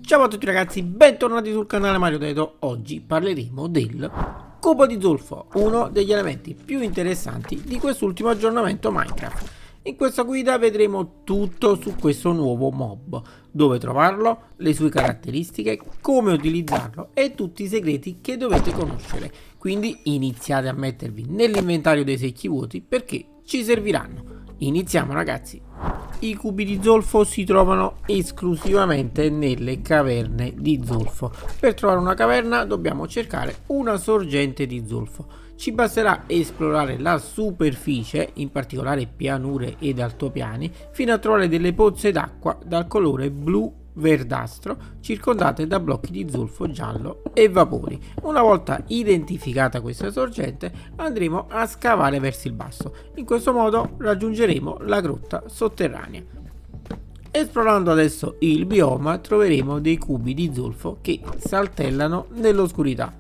Ciao a tutti ragazzi, bentornati sul canale Mario Teto. Oggi parleremo del cubo di zolfo, uno degli elementi più interessanti di quest'ultimo aggiornamento Minecraft. In questa guida vedremo tutto su questo nuovo mob, dove trovarlo, le sue caratteristiche, come utilizzarlo e tutti i segreti che dovete conoscere. Quindi iniziate a mettervi nell'inventario dei secchi vuoti perché ci serviranno. Iniziamo ragazzi. I cubi di zolfo si trovano esclusivamente nelle caverne di zolfo. Per trovare una caverna dobbiamo cercare una sorgente di zolfo. Ci basterà esplorare la superficie, in particolare pianure ed altopiani, fino a trovare delle pozze d'acqua dal colore blu verdastro circondate da blocchi di zolfo giallo e vapori. Una volta identificata questa sorgente andremo a scavare verso il basso. In questo modo raggiungeremo la grotta sotterranea. Esplorando adesso il bioma troveremo dei cubi di zolfo che saltellano nell'oscurità.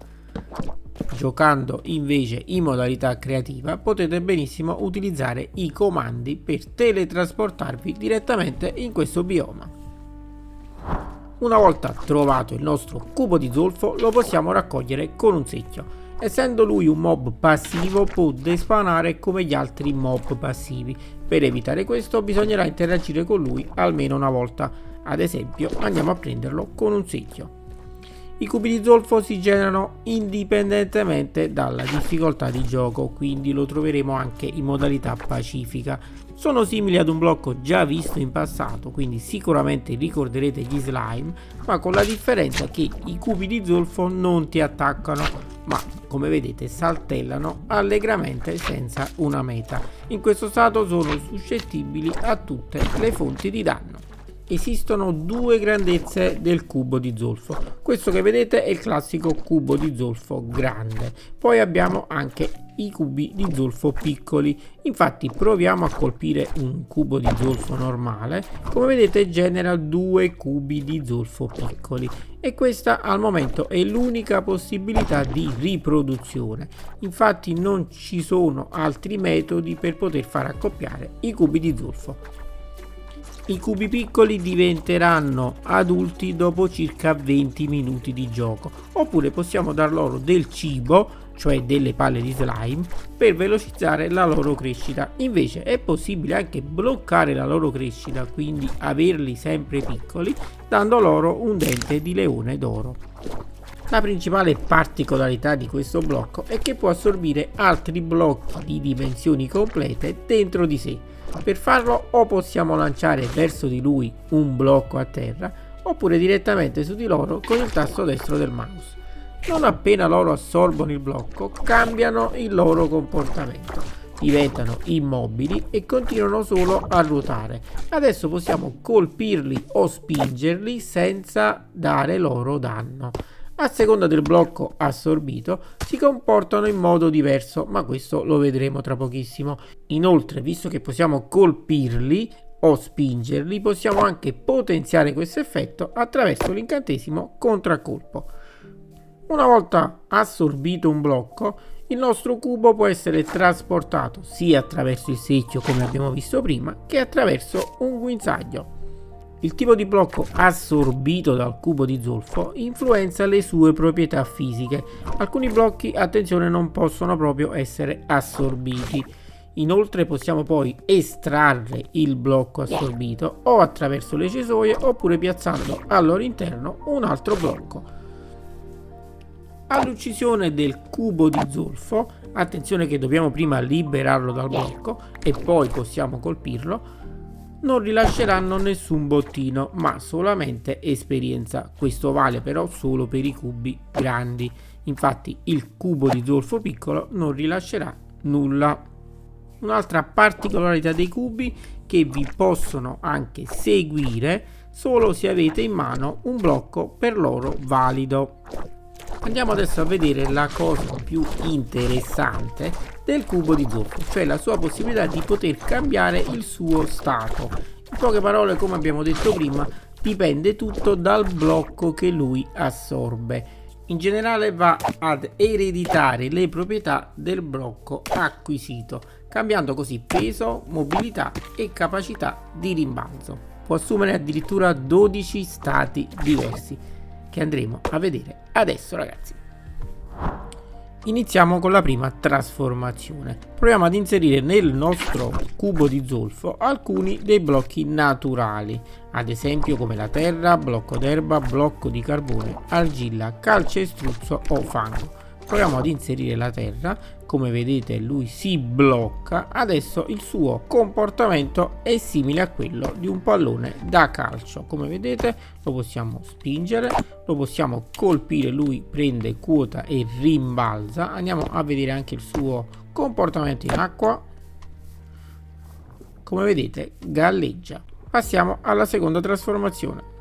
Giocando invece in modalità creativa potete benissimo utilizzare i comandi per teletrasportarvi direttamente in questo bioma. Una volta trovato il nostro cubo di zolfo lo possiamo raccogliere con un secchio. Essendo lui un mob passivo può despawnare come gli altri mob passivi. Per evitare questo bisognerà interagire con lui almeno una volta. Ad esempio andiamo a prenderlo con un secchio. I cubi di zolfo si generano indipendentemente dalla difficoltà di gioco, quindi lo troveremo anche in modalità pacifica. Sono simili ad un blocco già visto in passato, quindi sicuramente ricorderete gli slime, ma con la differenza che i cubi di zolfo non ti attaccano, ma come vedete saltellano allegramente senza una meta. In questo stato sono suscettibili a tutte le fonti di danno. Esistono due grandezze del cubo di zolfo. Questo che vedete è il classico cubo di zolfo grande. Poi abbiamo anche i cubi di zolfo piccoli. Infatti proviamo a colpire un cubo di zolfo normale. Come vedete genera due cubi di zolfo piccoli. E questa al momento è l'unica possibilità di riproduzione. Infatti non ci sono altri metodi per poter far accoppiare i cubi di zolfo. I cubi piccoli diventeranno adulti dopo circa 20 minuti di gioco, oppure possiamo dar loro del cibo, cioè delle palle di slime, per velocizzare la loro crescita. Invece è possibile anche bloccare la loro crescita, quindi averli sempre piccoli, dando loro un dente di leone d'oro. La principale particolarità di questo blocco è che può assorbire altri blocchi di dimensioni complete dentro di sé. Per farlo o possiamo lanciare verso di lui un blocco a terra oppure direttamente su di loro con il tasto destro del mouse. Non appena loro assorbono il blocco cambiano il loro comportamento, diventano immobili e continuano solo a ruotare. Adesso possiamo colpirli o spingerli senza dare loro danno. A seconda del blocco assorbito si comportano in modo diverso, ma questo lo vedremo tra pochissimo. Inoltre, visto che possiamo colpirli o spingerli, possiamo anche potenziare questo effetto attraverso l'incantesimo contraccolpo. Una volta assorbito un blocco, il nostro cubo può essere trasportato sia attraverso il secchio, come abbiamo visto prima, che attraverso un guinzaglio. Il tipo di blocco assorbito dal cubo di zolfo influenza le sue proprietà fisiche. Alcuni blocchi, attenzione, non possono proprio essere assorbiti. Inoltre possiamo poi estrarre il blocco assorbito o attraverso le cesoie oppure piazzando al loro interno un altro blocco. All'uccisione del cubo di zolfo, attenzione che dobbiamo prima liberarlo dal blocco e poi possiamo colpirlo, non rilasceranno nessun bottino ma solamente esperienza. Questo vale però solo per i cubi grandi. Infatti il cubo di zolfo piccolo non rilascerà nulla. Un'altra particolarità dei cubi che vi possono anche seguire solo se avete in mano un blocco per loro valido. Andiamo adesso a vedere la cosa più interessante del cubo di zolfo, cioè la sua possibilità di poter cambiare il suo stato. In poche parole, come abbiamo detto prima, dipende tutto dal blocco che lui assorbe. In generale va ad ereditare le proprietà del blocco acquisito, cambiando così peso, mobilità e capacità di rimbalzo. può assumere addirittura 12 stati diversi, che andremo a vedere adesso, ragazzi. Iniziamo con la prima trasformazione. Proviamo ad inserire nel nostro cubo di zolfo alcuni dei blocchi naturali, ad esempio come la terra, blocco d'erba, blocco di carbone, argilla, calcestruzzo o fango. Proviamo ad inserire la terra, come vedete lui si blocca. Adesso il suo comportamento è simile a quello di un pallone da calcio, come vedete lo possiamo spingere, lo possiamo colpire, lui prende quota e rimbalza. Andiamo a vedere anche il suo comportamento in acqua, come vedete galleggia. Passiamo alla seconda trasformazione.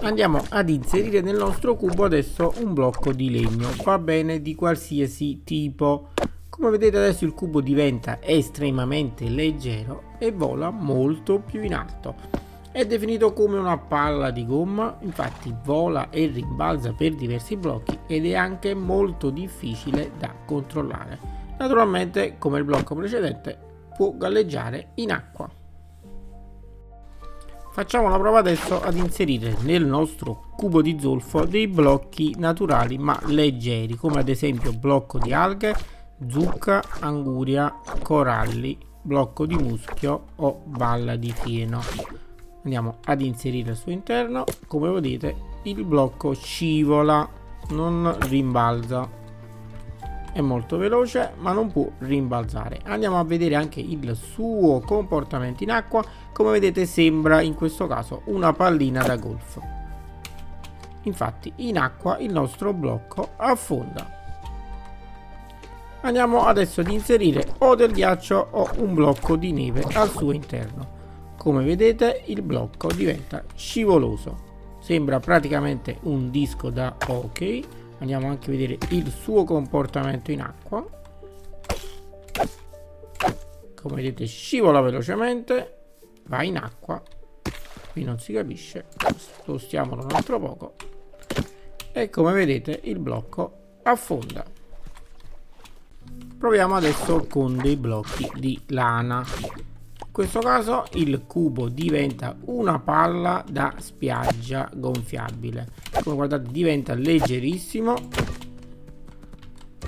Andiamo ad inserire nel nostro cubo adesso un blocco di legno, va bene, di qualsiasi tipo. Come vedete adesso il cubo diventa estremamente leggero e vola molto più in alto. È definito come una palla di gomma, infatti vola e rimbalza per diversi blocchi ed è anche molto difficile da controllare. Naturalmente, come il blocco precedente, può galleggiare in acqua. Facciamo la prova adesso ad inserire nel nostro cubo di zolfo dei blocchi naturali ma leggeri, come ad esempio blocco di alghe, zucca, anguria, coralli, blocco di muschio o balla di fieno. Andiamo ad inserire al suo interno. Come vedete il blocco scivola, non rimbalza. È molto veloce ma non può rimbalzare. Andiamo a vedere anche il suo comportamento in acqua. Come vedete sembra in questo caso una pallina da golf. Infatti in acqua il nostro blocco affonda. Andiamo adesso ad inserire o del ghiaccio o un blocco di neve al suo interno. Come vedete il blocco diventa scivoloso, sembra praticamente un disco da hockey. Andiamo anche a vedere il suo comportamento in acqua. Come vedete scivola velocemente, va in acqua, qui non si capisce, spostiamolo un altro poco e come vedete il blocco affonda. Proviamo adesso con dei blocchi di lana. In questo caso il cubo diventa una palla da spiaggia gonfiabile. Come guardate diventa leggerissimo,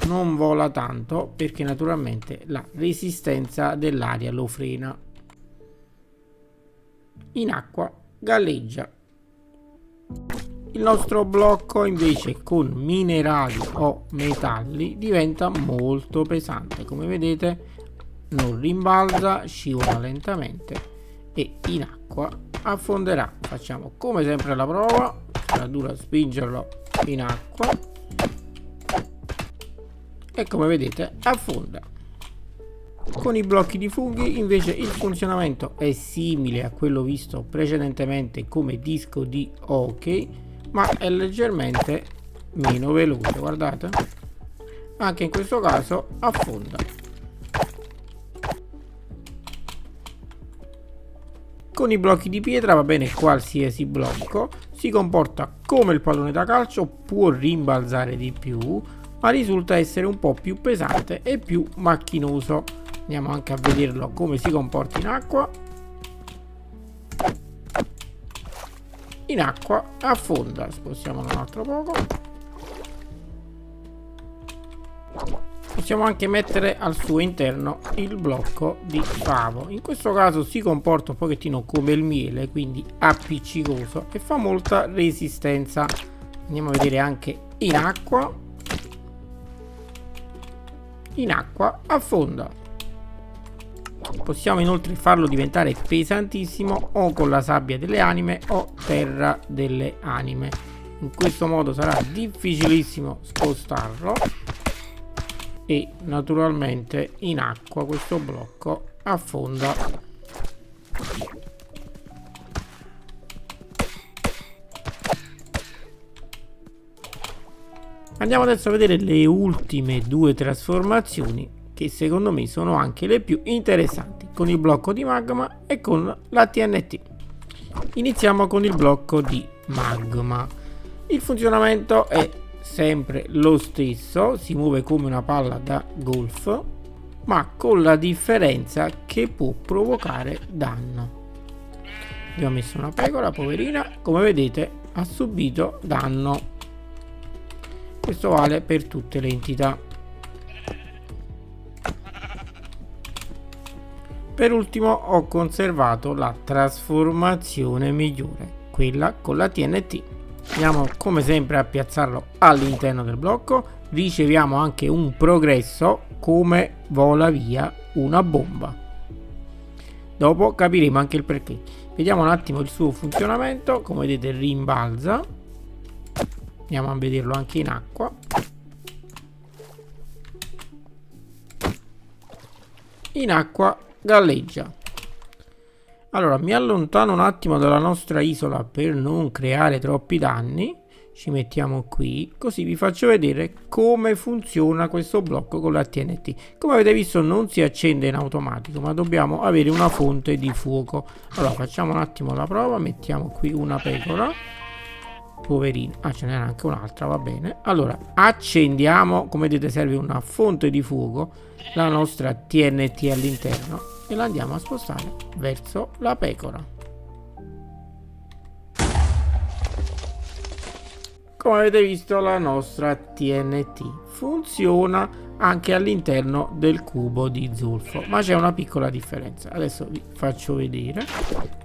non vola tanto perché naturalmente la resistenza dell'aria lo frena. In acqua galleggia. Il nostro blocco invece con minerali o metalli diventa molto pesante. Come vedete non rimbalza, scivola lentamente e in acqua affonderà. Facciamo come sempre la prova, sarà dura spingerlo in acqua e come vedete affonda. Con i blocchi di funghi invece il funzionamento è simile a quello visto precedentemente come disco di hockey, ma è leggermente meno veloce. Guardate, anche in questo caso affonda. Con i blocchi di pietra va bene qualsiasi blocco, si comporta come il pallone da calcio, può rimbalzare di più, ma risulta essere un po' più pesante e più macchinoso. Andiamo anche a vederlo come si comporta in acqua. In acqua affonda, spostiamolo un altro poco. Possiamo anche mettere al suo interno il blocco di favo. In questo caso si comporta un pochettino come il miele, quindi appiccicoso e fa molta resistenza. Andiamo a vedere anche in acqua. In acqua affonda. Possiamo inoltre farlo diventare pesantissimo o con la sabbia delle anime o terra delle anime. In questo modo sarà difficilissimo spostarlo e naturalmente in acqua questo blocco affonda. Andiamo adesso a vedere le ultime due trasformazioni che secondo me sono anche le più interessanti, con il blocco di magma e con la TNT. Iniziamo con il blocco di magma. Il funzionamento è sempre lo stesso, si muove come una palla da golf, ma con la differenza che può provocare danno. Abbiamo messo una pecora, poverina, come vedete ha subito danno. Questo vale per tutte le entità. Per ultimo ho conservato la trasformazione migliore, quella con la TNT. Andiamo come sempre a piazzarlo all'interno del blocco. Riceviamo anche un progresso, come vola via una bomba. Dopo capiremo anche il perché. Vediamo un attimo il suo funzionamento. Come vedete rimbalza. Andiamo a vederlo anche in acqua. In acqua galleggia. Allora mi allontano un attimo dalla nostra isola per non creare troppi danni. Ci mettiamo qui, così vi faccio vedere come funziona questo blocco con la TNT. Come avete visto non si accende in automatico, ma dobbiamo avere una fonte di fuoco. Allora facciamo un attimo la prova, mettiamo qui una pecora. Poverina, ce n'era anche un'altra, va bene. Allora accendiamo, come vedete serve una fonte di fuoco, la nostra TNT all'interno, e la andiamo a spostare verso la pecora. Come avete visto la nostra TNT funziona anche all'interno del cubo di zolfo, ma c'è una piccola differenza. Adesso vi faccio vedere.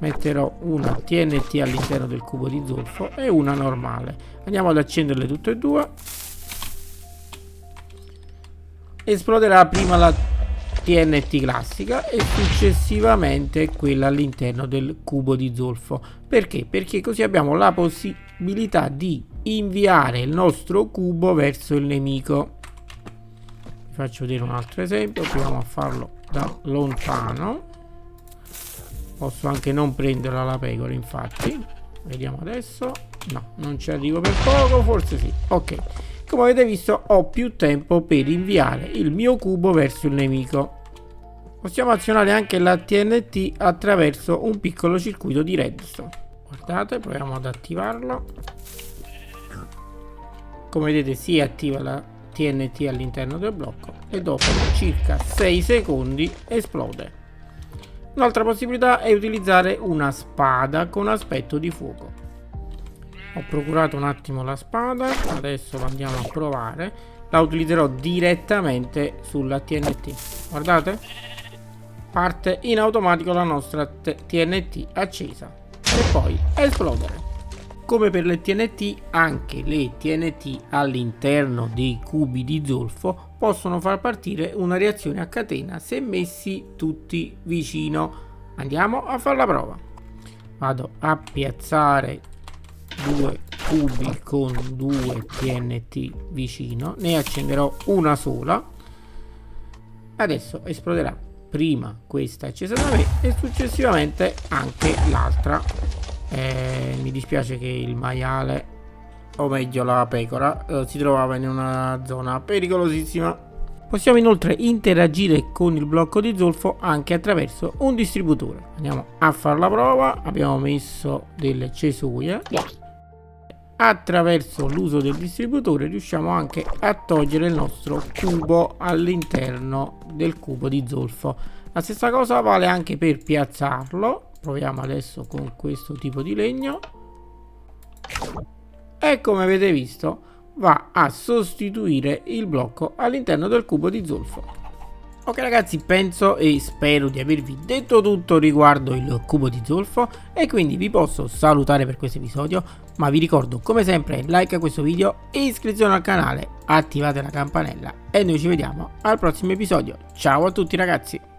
Metterò una TNT all'interno del cubo di zolfo e una normale. Andiamo ad accenderle tutte e due. Esploderà prima la TNT classica e successivamente quella all'interno del cubo di zolfo. Perché? Perché così abbiamo la possibilità di inviare il nostro cubo verso il nemico. Vi faccio vedere un altro esempio. Proviamo a farlo da lontano. Posso anche non prenderla la pecora, infatti. Vediamo adesso. No, non ci arrivo per poco, forse sì. Ok, come avete visto ho più tempo per inviare il mio cubo verso il nemico. Possiamo azionare anche la TNT attraverso un piccolo circuito di redstone. Guardate, proviamo ad attivarlo. Come vedete si attiva la TNT all'interno del blocco e dopo circa 6 secondi esplode. Un'altra possibilità è utilizzare una spada con aspetto di fuoco. Ho procurato un attimo la spada, adesso la andiamo a provare. La utilizzerò direttamente sulla TNT. Guardate, parte in automatico la nostra TNT accesa e poi esplodere. Come per le TNT, anche le TNT all'interno dei cubi di zolfo possono far partire una reazione a catena se messi tutti vicino. Andiamo a fare la prova. Vado a piazzare due cubi con due TNT vicino, ne accenderò una sola. Adesso esploderà prima questa accesa da me e successivamente anche l'altra. Mi dispiace che il maiale, o meglio la pecora, si trovava in una zona pericolosissima. Possiamo inoltre interagire con il blocco di zolfo anche attraverso un distributore. Andiamo a fare la prova. Abbiamo messo delle cesoie. Attraverso l'uso del distributore riusciamo anche a togliere il nostro cubo all'interno del cubo di zolfo. La stessa cosa vale anche per piazzarlo. Proviamo adesso con questo tipo di legno e come avete visto va a sostituire il blocco all'interno del cubo di zolfo. Ok ragazzi, penso e spero di avervi detto tutto riguardo il cubo di zolfo e quindi vi posso salutare per questo episodio, ma vi ricordo come sempre like a questo video e iscrizione al canale, attivate la campanella e noi ci vediamo al prossimo episodio. Ciao a tutti ragazzi!